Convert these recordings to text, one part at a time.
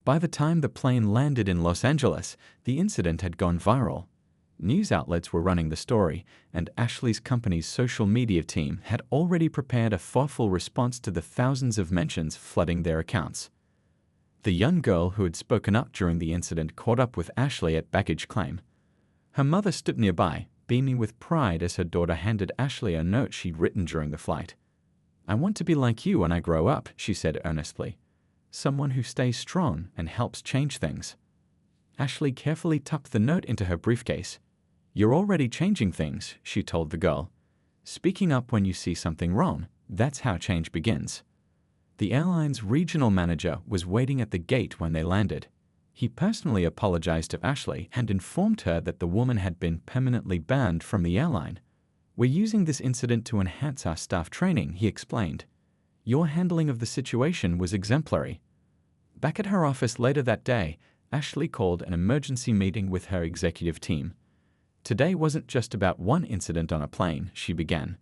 By the time the plane landed in Los Angeles, the incident had gone viral. News outlets were running the story, and Ashley's company's social media team had already prepared a thoughtful response to the thousands of mentions flooding their accounts. The young girl who had spoken up during the incident caught up with Ashley at baggage claim. Her mother stood nearby, beaming with pride as her daughter handed Ashley a note she'd written during the flight. "I want to be like you when I grow up," she said earnestly. "Someone who stays strong and helps change things." Ashley carefully tucked the note into her briefcase. "You're already changing things," she told the girl. "Speaking up when you see something wrong, that's how change begins." The airline's regional manager was waiting at the gate when they landed. He personally apologized to Ashley and informed her that the woman had been permanently banned from the airline. "We're using this incident to enhance our staff training," he explained. "Your handling of the situation was exemplary." Back at her office later that day, Ashley called an emergency meeting with her executive team. "Today wasn't just about one incident on a plane," she began.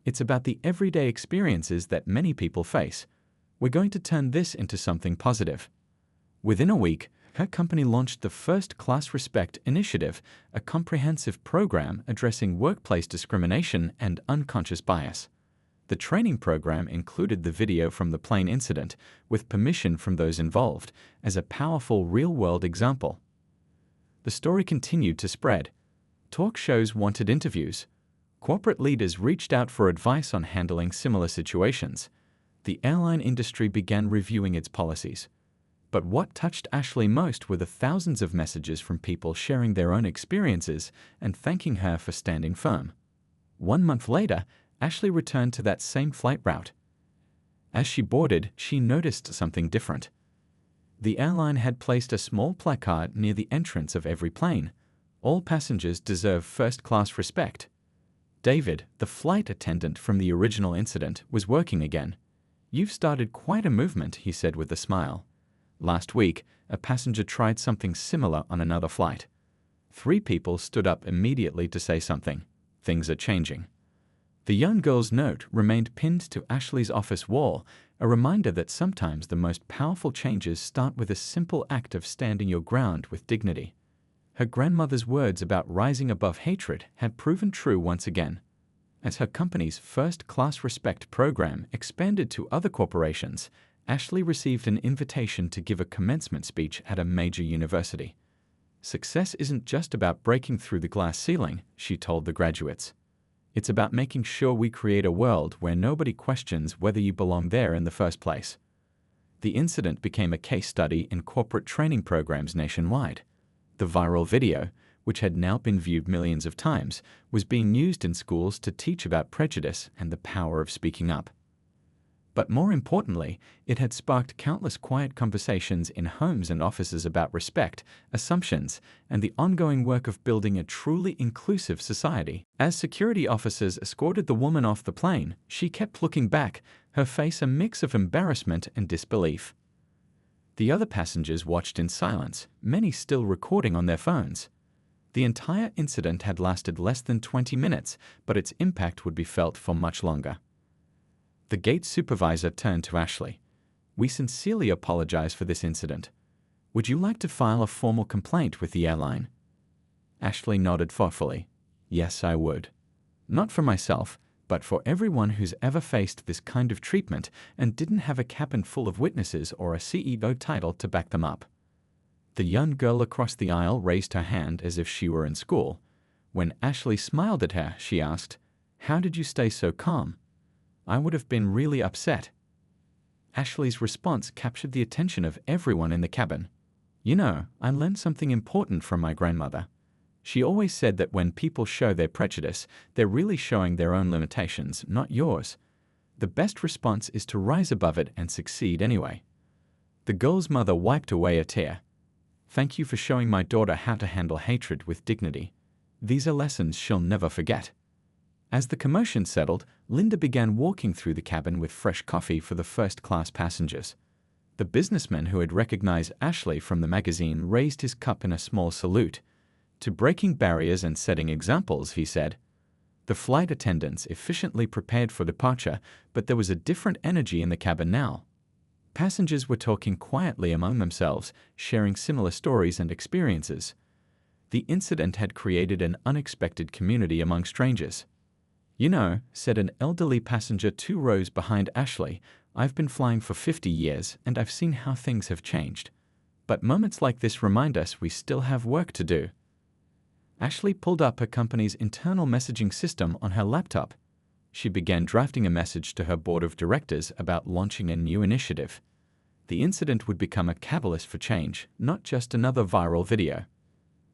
"It's about the everyday experiences that many people face. We're going to turn this into something positive." Within a week, her company launched the First Class Respect Initiative, a comprehensive program addressing workplace discrimination and unconscious bias. The training program included the video from the plane incident, with permission from those involved, as a powerful real-world example. The story continued to spread. Talk shows wanted interviews. Corporate leaders reached out for advice on handling similar situations. The airline industry began reviewing its policies. But what touched Ashley most were the thousands of messages from people sharing their own experiences and thanking her for standing firm. 1 month later, Ashley returned to that same flight route. As she boarded, she noticed something different. The airline had placed a small placard near the entrance of every plane. "All passengers deserve first-class respect." David, the flight attendant from the original incident, was working again. "You've started quite a movement," he said with a smile. Last week, a passenger tried something similar on another flight. 3 people stood up immediately to say something. Things are changing. The young girl's note remained pinned to Ashley's office wall, a reminder that sometimes the most powerful changes start with a simple act of standing your ground with dignity. Her grandmother's words about rising above hatred had proven true once again. As her company's First-Class Respect program expanded to other corporations, Ashley received an invitation to give a commencement speech at a major university. "Success isn't just about breaking through the glass ceiling," she told the graduates. "It's about making sure we create a world where nobody questions whether you belong there in the first place." The incident became a case study in corporate training programs nationwide. The viral video, which had now been viewed millions of times, was being used in schools to teach about prejudice and the power of speaking up. But more importantly, it had sparked countless quiet conversations in homes and offices about respect, assumptions, and the ongoing work of building a truly inclusive society. As security officers escorted the woman off the plane, she kept looking back, her face a mix of embarrassment and disbelief. The other passengers watched in silence, many still recording on their phones. The entire incident had lasted less than 20 minutes, but its impact would be felt for much longer. The gate supervisor turned to Ashley. "We sincerely apologize for this incident. Would you like to file a formal complaint with the airline?" Ashley nodded thoughtfully. "Yes, I would. Not for myself, but for everyone who's ever faced this kind of treatment and didn't have a cabin full of witnesses or a CEO title to back them up." The young girl across the aisle raised her hand as if she were in school. When Ashley smiled at her, she asked, "How did you stay so calm?" "I would have been really upset." Ashley's response captured the attention of everyone in the cabin. "You know, I learned something important from my grandmother. She always said that when people show their prejudice, they're really showing their own limitations, not yours. The best response is to rise above it and succeed anyway." The girl's mother wiped away a tear. "Thank you for showing my daughter how to handle hatred with dignity. These are lessons she'll never forget." As the commotion settled, Linda began walking through the cabin with fresh coffee for the first-class passengers. The businessman who had recognized Ashley from the magazine raised his cup in a small salute. "To breaking barriers and setting examples," he said. The flight attendants efficiently prepared for departure, but there was a different energy in the cabin now. Passengers were talking quietly among themselves, sharing similar stories and experiences. The incident had created an unexpected community among strangers. "You know," said an elderly passenger 2 rows behind Ashley, "I've been flying for 50 years and I've seen how things have changed. But moments like this remind us we still have work to do." Ashley pulled up her company's internal messaging system on her laptop. She began drafting a message to her board of directors about launching a new initiative. The incident would become a catalyst for change, not just another viral video.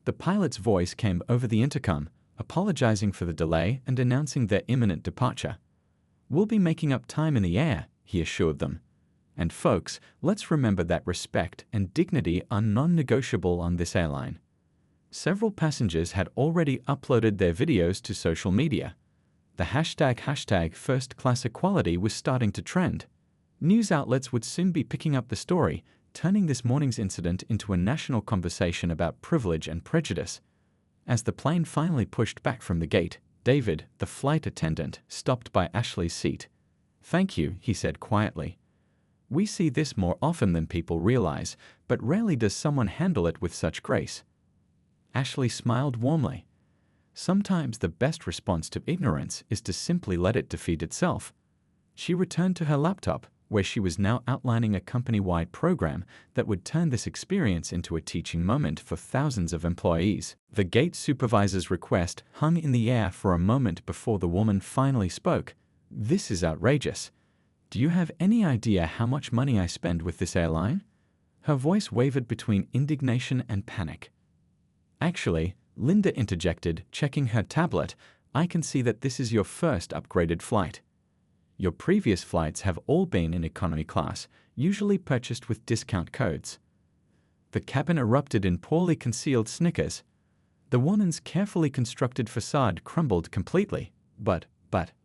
The pilot's voice came over the intercom, apologizing for the delay and announcing their imminent departure. "We'll be making up time in the air," he assured them. "And folks, let's remember that respect and dignity are non-negotiable on this airline." Several passengers had already uploaded their videos to social media. The hashtag first class equality was starting to trend. News outlets would soon be picking up the story, turning this morning's incident into a national conversation about privilege and prejudice. As the plane finally pushed back from the gate, David, the flight attendant, stopped by Ashley's seat. "Thank you," he said quietly. "We see this more often than people realize, but rarely does someone handle it with such grace." Ashley smiled warmly. Sometimes the best response to ignorance is to simply let it defeat itself. She returned to her laptop, where she was now outlining a company-wide program that would turn this experience into a teaching moment for thousands of employees. The gate supervisor's request hung in the air for a moment before the woman finally spoke. "This is outrageous. Do you have any idea how much money I spend with this airline?" Her voice wavered between indignation and panic. "Actually," Linda interjected, checking her tablet, "I can see that this is your first upgraded flight. Your previous flights have all been in economy class, usually purchased with discount codes." The cabin erupted in poorly concealed snickers. The woman's carefully constructed facade crumbled completely. But,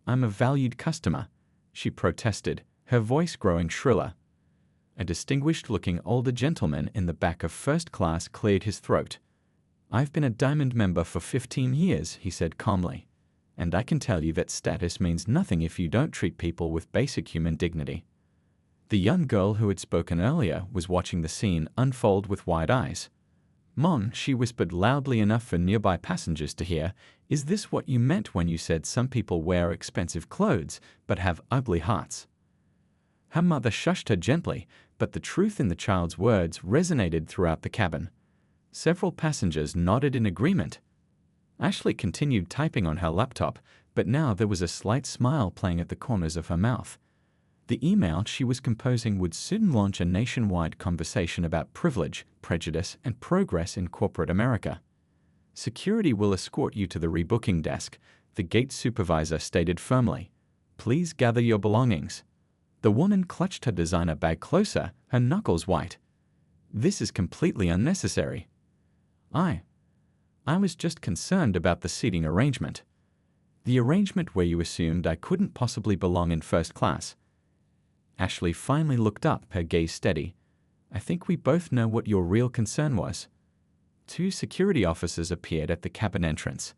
I'm a valued customer," she protested, her voice growing shriller. A distinguished-looking older gentleman in the back of first class cleared his throat. "I've been a Diamond member for 15 years, he said calmly. "And I can tell you that status means nothing if you don't treat people with basic human dignity." The young girl who had spoken earlier was watching the scene unfold with wide eyes. "Mon," she whispered loudly enough for nearby passengers to hear, "is this what you meant when you said some people wear expensive clothes but have ugly hearts?" Her mother shushed her gently, but the truth in the child's words resonated throughout the cabin. Several passengers nodded in agreement. Ashley continued typing on her laptop, but now there was a slight smile playing at the corners of her mouth. The email she was composing would soon launch a nationwide conversation about privilege, prejudice, and progress in corporate America. "Security will escort you to the rebooking desk," the gate supervisor stated firmly. "Please gather your belongings." The woman clutched her designer bag closer, her knuckles white. "This is completely unnecessary. I was just concerned about the seating arrangement." "The arrangement where you assumed I couldn't possibly belong in first class." Ashley finally looked up, her gaze steady. "I think we both know what your real concern was." 2 security officers appeared at the cabin entrance.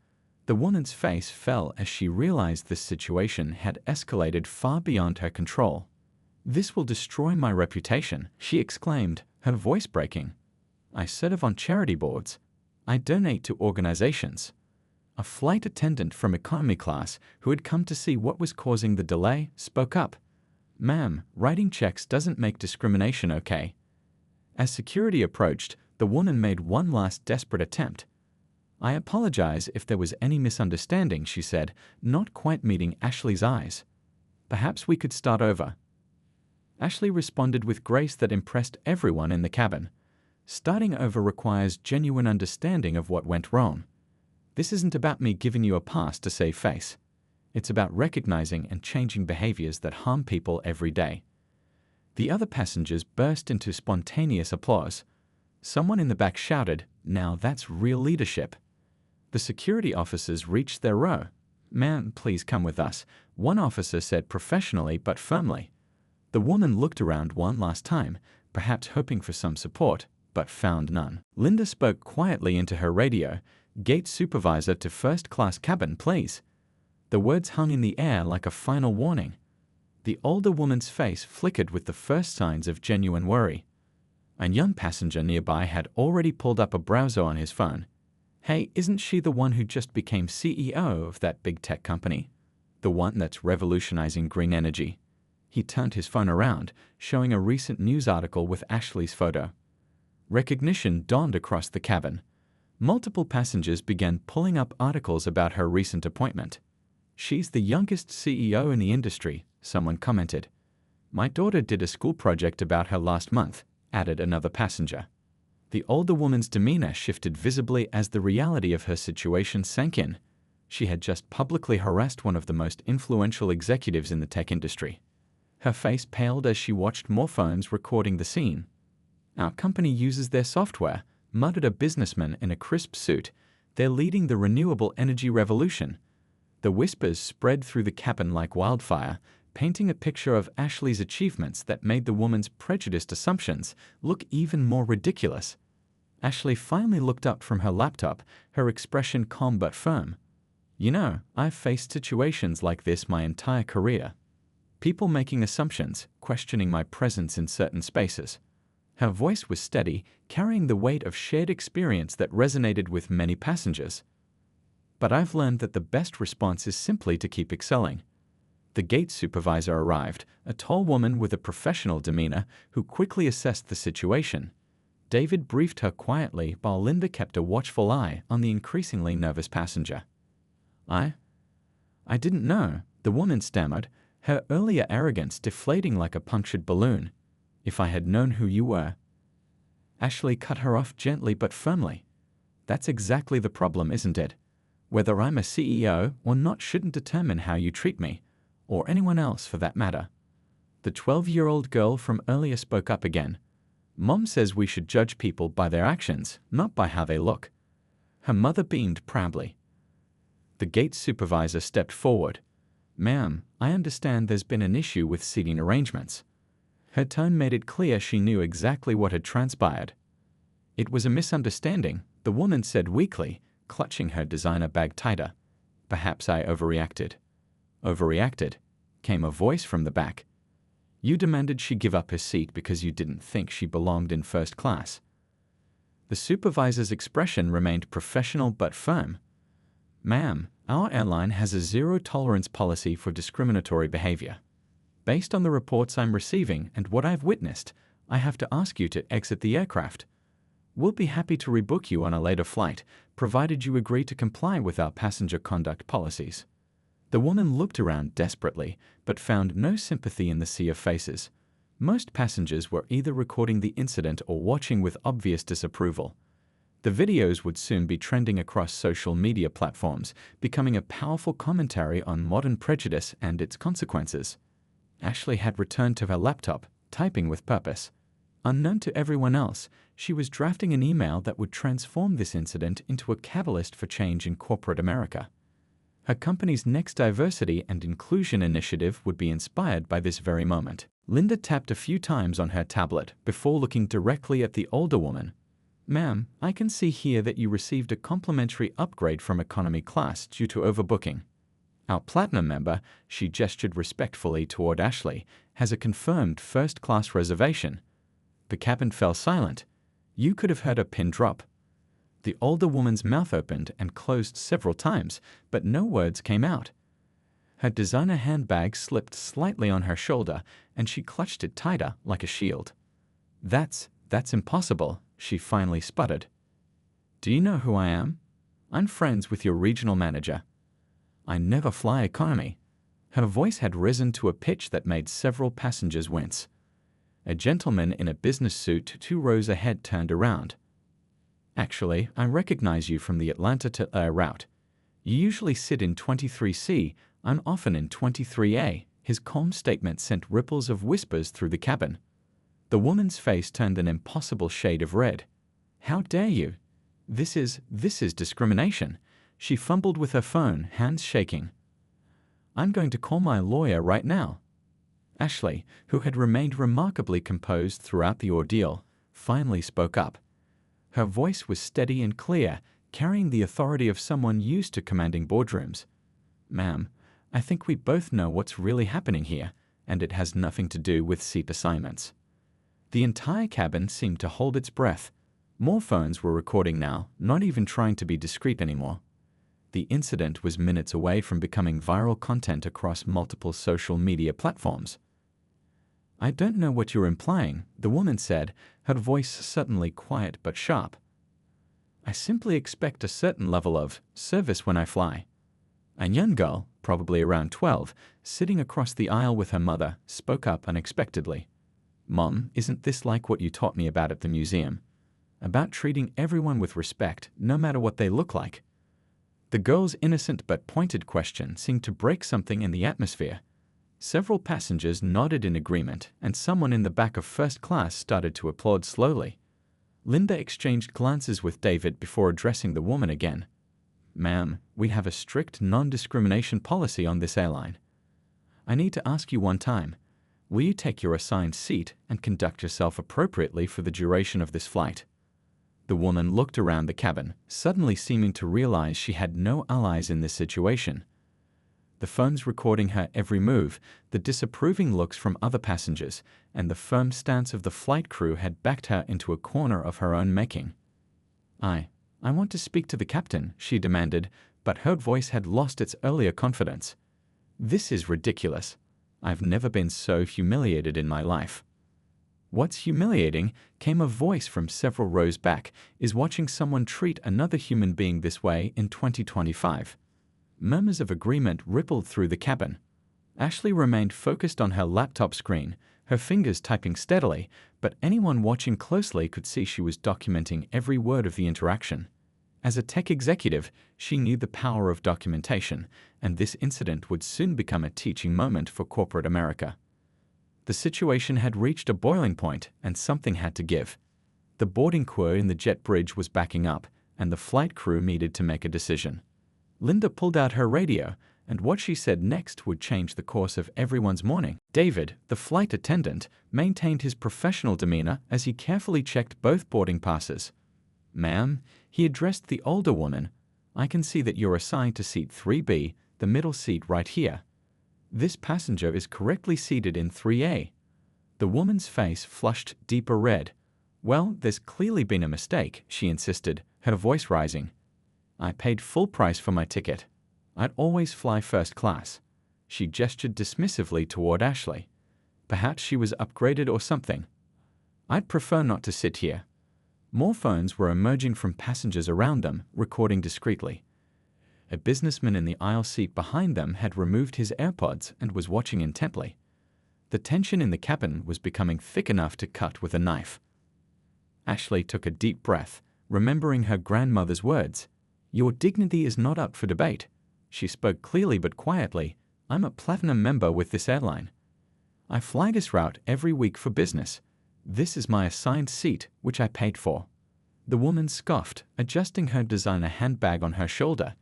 The woman's face fell as she realized this situation had escalated far beyond her control. "This will destroy my reputation," she exclaimed, her voice breaking. "I serve on charity boards. I donate to organizations." A flight attendant from economy class, who had come to see what was causing the delay, spoke up. "Ma'am, writing checks doesn't make discrimination okay." As security approached, the woman made one last desperate attempt. "I apologize if there was any misunderstanding," she said, not quite meeting Ashley's eyes. "Perhaps we could start over." Ashley responded with grace that impressed everyone in the cabin. Starting over requires genuine understanding of what went wrong. "This isn't about me giving you a pass to save face. It's about recognizing and changing behaviors that harm people every day." The other passengers burst into spontaneous applause. Someone in the back shouted, "Now that's real leadership." The security officers reached their row. "Ma'am, please come with us," one officer said professionally but firmly. The woman looked around one last time, perhaps hoping for some support, but found none. Linda spoke quietly into her radio, "Gate supervisor to first class cabin, please." The words hung in the air like a final warning. The older woman's face flickered with the first signs of genuine worry. A young passenger nearby had already pulled up a browser on his phone. Hey, isn't she the one who just became CEO of that big tech company? The one that's revolutionizing green energy? He turned his phone around, showing a recent news article with Ashley's photo. Recognition dawned across the cabin. Multiple passengers began pulling up articles about her recent appointment. She's the youngest CEO in the industry, someone commented. My daughter did a school project about her last month, added another passenger. The older woman's demeanor shifted visibly as the reality of her situation sank in. She had just publicly harassed one of the most influential executives in the tech industry. Her face paled as she watched more phones recording the scene. Our company uses their software, muttered a businessman in a crisp suit. They're leading the renewable energy revolution. The whispers spread through the cabin like wildfire, painting a picture of Ashley's achievements that made the woman's prejudiced assumptions look even more ridiculous. Ashley finally looked up from her laptop, her expression calm but firm. You know, I've faced situations like this my entire career. People making assumptions, questioning my presence in certain spaces. Her voice was steady, carrying the weight of shared experience that resonated with many passengers. But I've learned that the best response is simply to keep excelling. The gate supervisor arrived, a tall woman with a professional demeanor who quickly assessed the situation. David briefed her quietly while Linda kept a watchful eye on the increasingly nervous passenger. I didn't know, the woman stammered, her earlier arrogance deflating like a punctured balloon. If I had known who you were. Ashley cut her off gently but firmly. That's exactly the problem, isn't it? Whether I'm a CEO or not shouldn't determine how you treat me, or anyone else for that matter. The 12-year-old girl from earlier spoke up again. Mom says we should judge people by their actions, not by how they look. Her mother beamed proudly. The gate supervisor stepped forward. Ma'am, I understand there's been an issue with seating arrangements. Her tone made it clear she knew exactly what had transpired. It was a misunderstanding, the woman said weakly, clutching her designer bag tighter. Perhaps I overreacted. Overreacted? Came a voice from the back. You demanded she give up her seat because you didn't think she belonged in first class. The supervisor's expression remained professional but firm. Ma'am, our airline has a zero-tolerance policy for discriminatory behavior. Based on the reports I'm receiving and what I've witnessed, I have to ask you to exit the aircraft. We'll be happy to rebook you on a later flight, provided you agree to comply with our passenger conduct policies. The woman looked around desperately, but found no sympathy in the sea of faces. Most passengers were either recording the incident or watching with obvious disapproval. The videos would soon be trending across social media platforms, becoming a powerful commentary on modern prejudice and its consequences. Ashley had returned to her laptop, typing with purpose. Unknown to everyone else, she was drafting an email that would transform this incident into a catalyst for change in corporate America. Her company's next diversity and inclusion initiative would be inspired by this very moment. Linda tapped a few times on her tablet before looking directly at the older woman. Ma'am, I can see here that you received a complimentary upgrade from economy class due to overbooking. Our platinum member, she gestured respectfully toward Ashley, has a confirmed first-class reservation. The cabin fell silent. You could have heard a pin drop. The older woman's mouth opened and closed several times, but no words came out. Her designer handbag slipped slightly on her shoulder, and she clutched it tighter like a shield. That's impossible, she finally sputtered. Do you know who I am? I'm friends with your regional manager. I never fly economy. Her voice had risen to a pitch that made several passengers wince. A gentleman in a business suit 2 rows ahead turned around. Actually, I recognize you from the Atlanta to Air route. You usually sit in 23C, I'm often in 23A. His calm statement sent ripples of whispers through the cabin. The woman's face turned an impossible shade of red. How dare you? This is discrimination. She fumbled with her phone, hands shaking. I'm going to call my lawyer right now. Ashley, who had remained remarkably composed throughout the ordeal, finally spoke up. Her voice was steady and clear, carrying the authority of someone used to commanding boardrooms. Ma'am, I think we both know what's really happening here. and it has nothing to do with seat assignments. The entire cabin seemed to hold its breath. More phones were recording now, not even trying to be discreet anymore. The incident was minutes away from becoming viral content across multiple social media platforms. "I don't know what you're implying," the woman said, her voice suddenly quiet but sharp. "I simply expect a certain level of service when I fly." A young girl, probably around 12, sitting across the aisle with her mother, spoke up unexpectedly. "Mom, isn't this like what you taught me about at the museum? About treating everyone with respect, no matter what they look like?" The girl's innocent but pointed question seemed to break something in the atmosphere. Several passengers nodded in agreement, and someone in the back of first class started to applaud slowly. Linda exchanged glances with David before addressing the woman again. "Ma'am, we have a strict non-discrimination policy on this airline. I need to ask you one time. Will you take your assigned seat and conduct yourself appropriately for the duration of this flight?" The woman looked around the cabin, suddenly seeming to realize she had no allies in this situation. The phones recording her every move, the disapproving looks from other passengers, and the firm stance of the flight crew had backed her into a corner of her own making. I want to speak to the captain," she demanded, but her voice had lost its earlier confidence. "This is ridiculous. I've never been so humiliated in my life." "What's humiliating," came a voice from several rows back, "is watching someone treat another human being this way in 2025. Murmurs of agreement rippled through the cabin. Ashley remained focused on her laptop screen, her fingers typing steadily, but anyone watching closely could see she was documenting every word of the interaction. As a tech executive, she knew the power of documentation, and this incident would soon become a teaching moment for corporate America. The situation had reached a boiling point, and something had to give. The boarding queue in the jet bridge was backing up, and the flight crew needed to make a decision. Linda pulled out her radio, and what she said next would change the course of everyone's morning. David, the flight attendant, maintained his professional demeanor as he carefully checked both boarding passes. "Ma'am," he addressed the older woman, "I can see that you're assigned to seat 3B, the middle seat right here. This passenger is correctly seated in 3A. The woman's face flushed deeper red. "Well, there's clearly been a mistake," she insisted, her voice rising. "I paid full price for my ticket. I'd always fly first class." She gestured dismissively toward Ashley. Perhaps she was upgraded or something. "I'd prefer not to sit here." More phones were emerging from passengers around them, recording discreetly. A businessman in the aisle seat behind them had removed his AirPods and was watching intently. The tension in the cabin was becoming thick enough to cut with a knife. Ashley took a deep breath, remembering her grandmother's words. "Your dignity is not up for debate." She spoke clearly but quietly. "I'm a platinum member with this airline. I fly this route every week for business. This is my assigned seat, which I paid for." The woman scoffed, adjusting her designer handbag on her shoulder.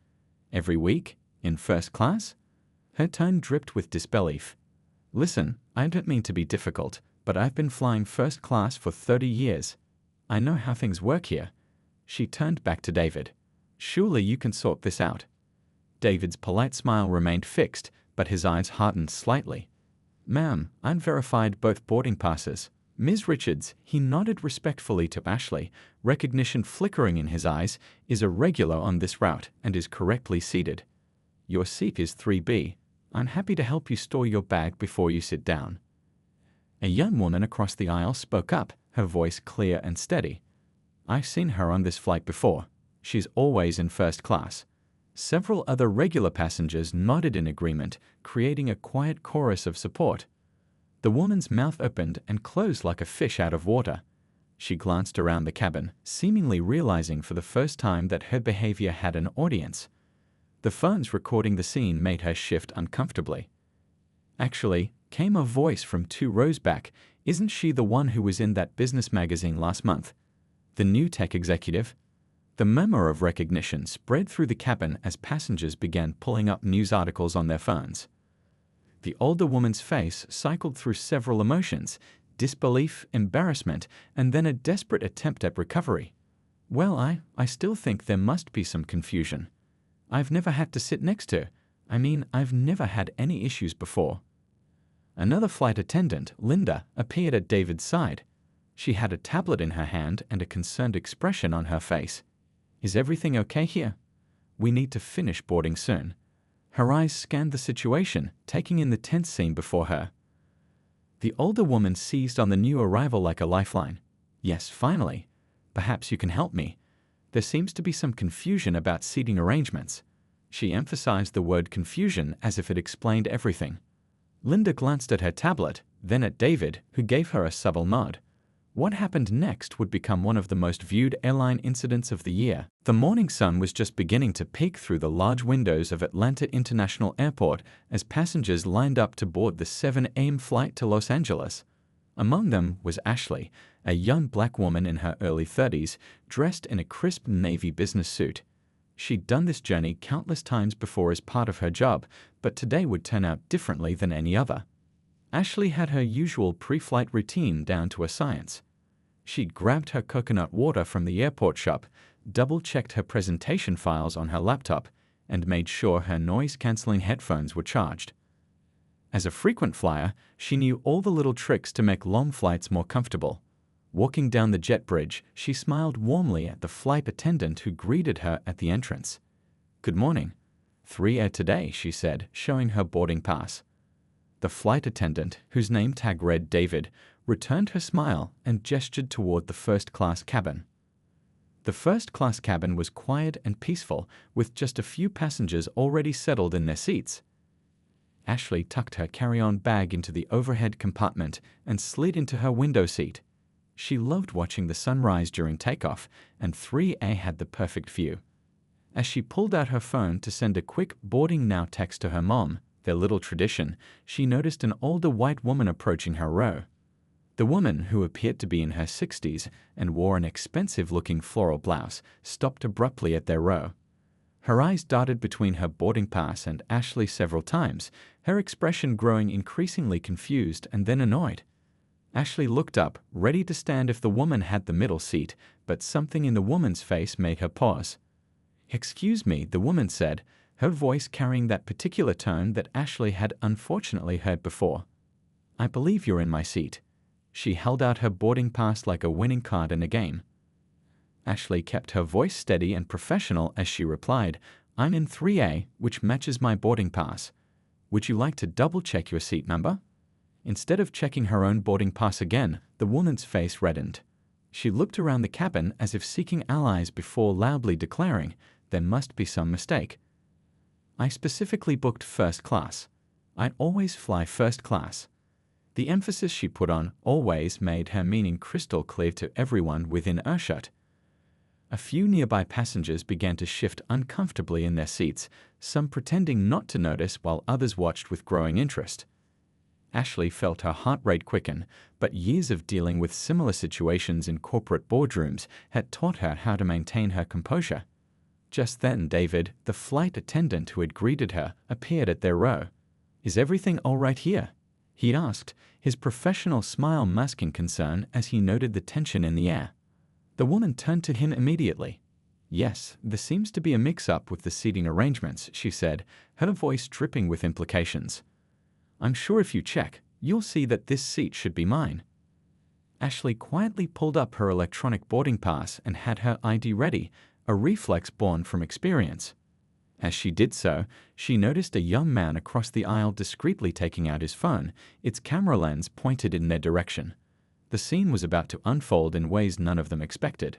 "Every week? In first class?" Her tone dripped with disbelief. "Listen, I don't mean to be difficult, but I've been flying first class for 30 years. I know how things work here." She turned back to David. "Surely you can sort this out." David's polite smile remained fixed, but his eyes hardened slightly. "Ma'am, I've verified both boarding passes. Ms. Richards," he nodded respectfully to Ashley, recognition flickering in his eyes, "is a regular on this route and is correctly seated. Your seat is 3B. I'm happy to help you store your bag before you sit down." A young woman across the aisle spoke up, her voice clear and steady. "I've seen her on this flight before. She's always in first class." Several other regular passengers nodded in agreement, creating a quiet chorus of support. The woman's mouth opened and closed like a fish out of water. She glanced around the cabin, seemingly realizing for the first time that her behavior had an audience. The phones recording the scene made her shift uncomfortably. "Actually," came a voice from 2 rows back, "isn't she the one who was in that business magazine last month? The new tech executive?" The murmur of recognition spread through the cabin as passengers began pulling up news articles on their phones. The older woman's face cycled through several emotions: disbelief, embarrassment, and then a desperate attempt at recovery. "Well, I still think there must be some confusion. I've never had to sit next to her. I've never had any issues before." Another flight attendant, Linda, appeared at David's side. She had a tablet in her hand and a concerned expression on her face. "Is everything okay here? We need to finish boarding soon." Her eyes scanned the situation, taking in the tense scene before her. The older woman seized on the new arrival like a lifeline. "Yes, finally. Perhaps you can help me. There seems to be some confusion about seating arrangements." She emphasized the word confusion as if it explained everything. Linda glanced at her tablet, then at David, who gave her a subtle nod. What happened next would become one of the most viewed airline incidents of the year. The morning sun was just beginning to peek through the large windows of Atlanta International Airport as passengers lined up to board the 7 a.m. flight to Los Angeles. Among them was Ashley, a young black woman in her early 30s, dressed in a crisp navy business suit. She'd done this journey countless times before as part of her job, but today would turn out differently than any other. Ashley had her usual pre-flight routine down to a science. She'd grabbed her coconut water from the airport shop, double-checked her presentation files on her laptop, and made sure her noise-canceling headphones were charged. As a frequent flyer, she knew all the little tricks to make long flights more comfortable. Walking down the jet bridge, she smiled warmly at the flight attendant who greeted her at the entrance. "Good morning. 3 Air today," she said, showing her boarding pass. The flight attendant, whose name tag read David, returned her smile and gestured toward the first-class cabin. The first-class cabin was quiet and peaceful, with just a few passengers already settled in their seats. Ashley tucked her carry-on bag into the overhead compartment and slid into her window seat. She loved watching the sunrise during takeoff, and 3A had the perfect view. As she pulled out her phone to send a quick boarding now text to her mom, their little tradition, she noticed an older white woman approaching her row. The woman, who appeared to be in her 60s and wore an expensive-looking floral blouse, stopped abruptly at their row. Her eyes darted between her boarding pass and Ashley several times, her expression growing increasingly confused and then annoyed. Ashley looked up, ready to stand if the woman had the middle seat, but something in the woman's face made her pause. "Excuse me," the woman said, her voice carrying that particular tone that Ashley had unfortunately heard before. "I believe you're in my seat." She held out her boarding pass like a winning card in a game. Ashley kept her voice steady and professional as she replied, "I'm in 3A, which matches my boarding pass. Would you like to double-check your seat number?" Instead of checking her own boarding pass again, the woman's face reddened. She looked around the cabin as if seeking allies before loudly declaring, "There must be some mistake. I specifically booked first class. I always fly first class." The emphasis she put on "always" made her meaning crystal clear to everyone within earshot. A few nearby passengers began to shift uncomfortably in their seats, some pretending not to notice while others watched with growing interest. Ashley felt her heart rate quicken, but years of dealing with similar situations in corporate boardrooms had taught her how to maintain her composure. Just then David, the flight attendant who had greeted her, appeared at their row. "Is everything all right here?" he asked, his professional smile masking concern as he noted the tension in the air. The woman turned to him immediately. "Yes, there seems to be a mix-up with the seating arrangements," she said, her voice dripping with implications. "I'm sure if you check, you'll see that this seat should be mine." Ashley quietly pulled up her electronic boarding pass and had her ID ready, a reflex born from experience. As she did so, she noticed a young man across the aisle discreetly taking out his phone, its camera lens pointed in their direction. The scene was about to unfold in ways none of them expected.